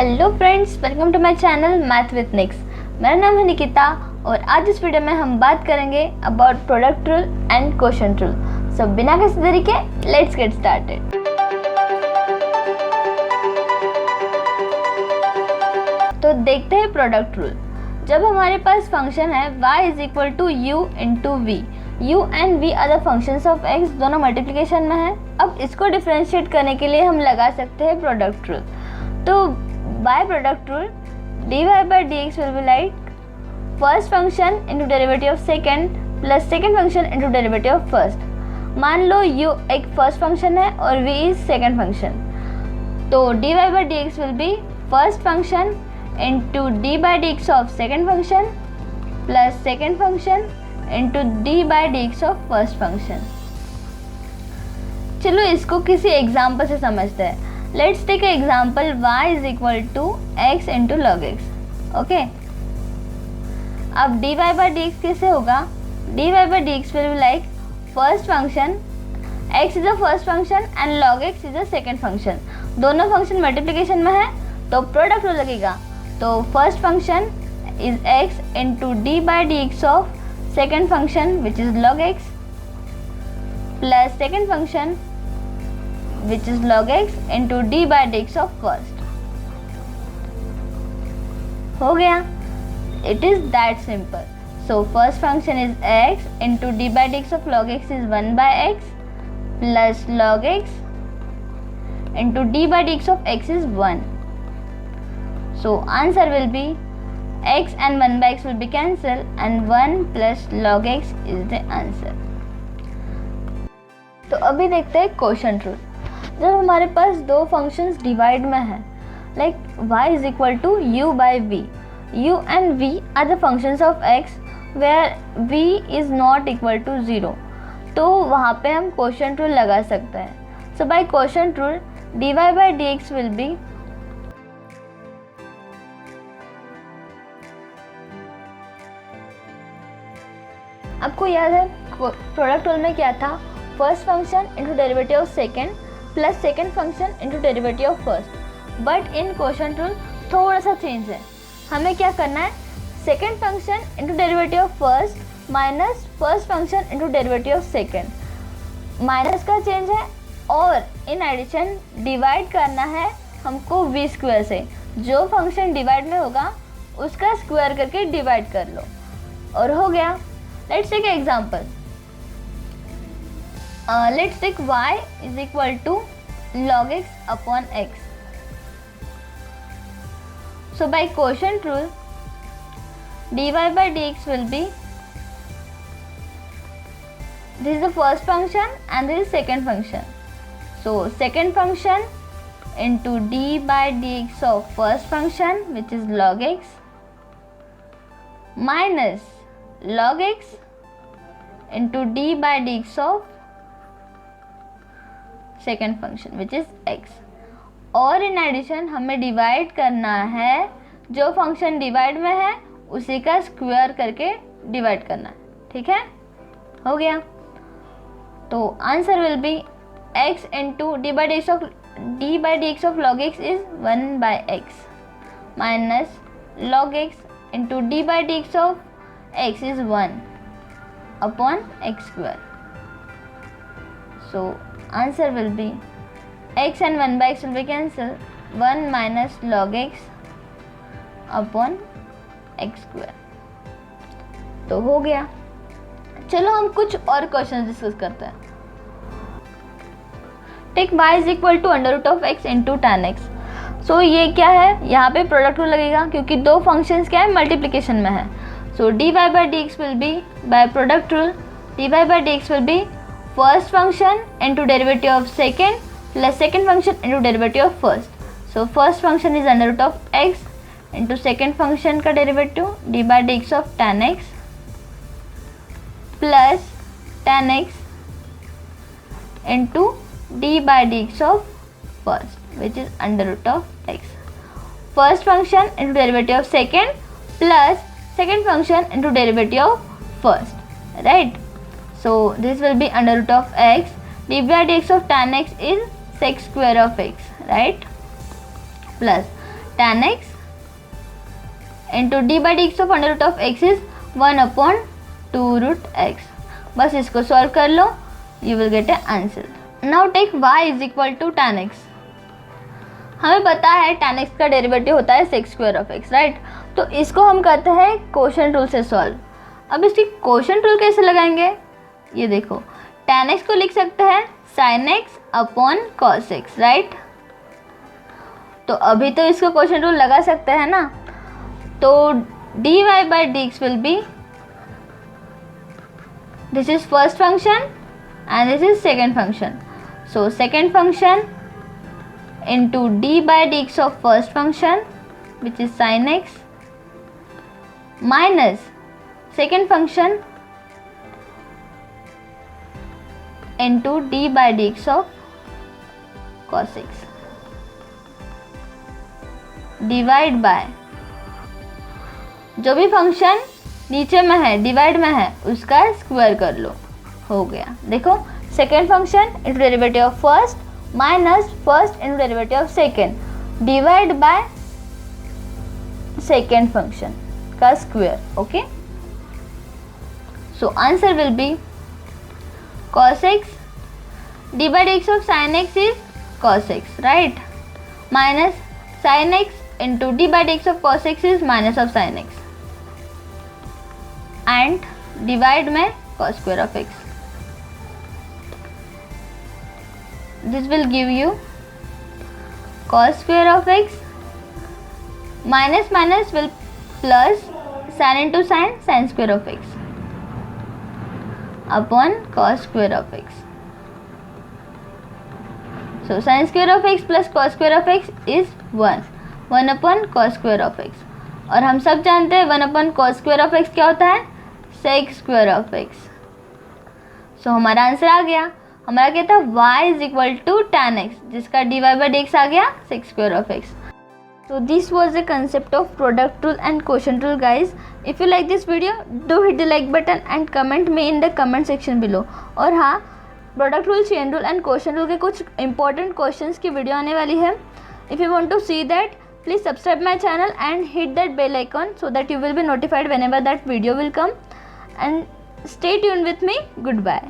Hello friends, welcome to my channel math with Nicks. मेरा नाम है निकिता और आज इस वीडियो में हम बात करेंगे about product rule and quotient rule. So बिना किसी देरी के लेट्स गेट स्टार्टेड। तो देखते हैं प्रोडक्ट रूल। जब हमारे पास फंक्शन है y is equal to u into v, u and v are the functions of x, दोनों मल्टीप्लिकेशन में है। अब इसको डिफरेंशिएट करने के लिए हम लगा सकते हैं प्रोडक्ट रूल। तो by product rule dy by dx will be like first function into derivative of second plus second function into derivative of first। मान लो u एक फर्स्ट फंक्शन है और v इज सेकेंड फंक्शन, तो dy by dx will be first function into d by dx of second function plus second function into d by dx of first function। चलो इसको किसी example से समझते हैं। Let's take example y is equal to x into log x. Okay, अब dy by dx कैसे होगा? dy by dx will be like first function, x is a first function and log x is a second function. दोनों function multiplication में है तो product rule लगेगा। तो first function is x into d by dx of second function which is log x plus second function which is log x into d by dx of first। हो गया, it is that simple। So first function is x into d by dx of log x is 1 by x plus log x into d by dx of x is 1। So answer will be x and 1 by x will be cancelled and 1 plus log x is the answer। तो अभी देखते हैं quotient rule. जब हमारे पास दो functions divide में है, like y is equal to u by v, u and v are the functions of x where v is not equal to 0, तो वहाँ पे हम क्वोशंट रूल लगा सकते हैं। So by quotient rule dy by dx will be आपको याद है प्रोडक्ट रूल में क्या था? First function into derivative of second plus second function into derivative of first. But in quotient rule थोड़ा सा चेंज है। हमें क्या करना है? Second function into derivative of first minus first function into derivative of second. Minus का change है और इन एडिशन डिवाइड करना है हमको v स्क्वायर से। जो फंक्शन डिवाइड में होगा उसका स्क्वायर करके डिवाइड कर लो और हो गया। Let's take example. Let's take y is equal to log x upon x। So by quotient rule dy by dx will be, this is the first function and this is second function, so second function into d by dx of first function which is log x minus log x into d by dx of second function which is x। और in addition हमें divide करना है, जो function divide में है उसी का square करके डिवाइड करना है। ठीक है, हो गया। तो answer will B x into d by dx of log x is 1 by x minus log x into d by dx of x is 1 upon x square. So answer will be x and 1 by x will be cancelled, 1 minus log x upon x square। तो हो गया। चलो हम कुछ और question discuss करते हैं। Take y is equal to under root of x into tan x। So ये क्या है? यहाँ पे प्रोडक्ट रूल लगेगा क्योंकि दो फंक्शंस क्या है? मल्टीप्लिकेशन में है। सो dy by dx will B by product rule dy by dx will B first function into derivative of second plus second function into derivative of first। So first function is under root of x into second function का derivative d by dx of tan x plus tan x into d by dx of first which is under root of x। First function into derivative of second plus second function into derivative of first, right? So this will be under root of x, d by dx of tan x is sec square of x, right? Plus tan x into D by D X of under root of X is 1/2√x। बस इसको solve कर लो, you will get a answer. Now take y is equal to tan x। हमें पता है tan x का derivative होता है sec square of x, right. तो इसको हम करते हैं क्वोशंट रूल से सॉल्व। अब इसकी क्वोशंट रूल कैसे लगाएंगे, ये देखो, tan x को लिख सकते हैं sin x upon cos x, right. तो अभी तो इसको क्वोशंट रूल लगा सकते हैं ना, तो dy by dx will be, this is first function and this is second function, so second function into d by dx of first function which is sin x minus second function into d by dx of cos x divide by, जो भी function नीचे में है divide में है उसका square कर लो, हो गया। देखो, second function into derivative of first minus first into derivative of second divide by second function का square, okay. So answer will be cos x d by dx of sin x is cos x, right, minus sin x into d by dx of cos x is minus of sin x and divide में cos square of x. This will give you cos square of x minus minus will plus sin into sin, sin square of x upon cos square of x. So sin square of x plus cos square of x is 1 upon cos square of x, और हम सब जानते हैं 1 upon cos square of x क्या होता है, sec square of x। सो हमारा answer आ गया। हमारा क्या था, y is equal to tan x, जिसका dy by dx आ गया sec square of x। So this was the concept of product rule and quotient rule, guys. If you like this video, do hit the like button and comment me in the comment section below। और हाँ, product rule, chain rule and quotient rule के कुछ important questions की video आने वाली है। If you want to see that, please subscribe my channel and hit that bell icon so that you will be notified whenever that video will come, and stay tuned with me. Goodbye.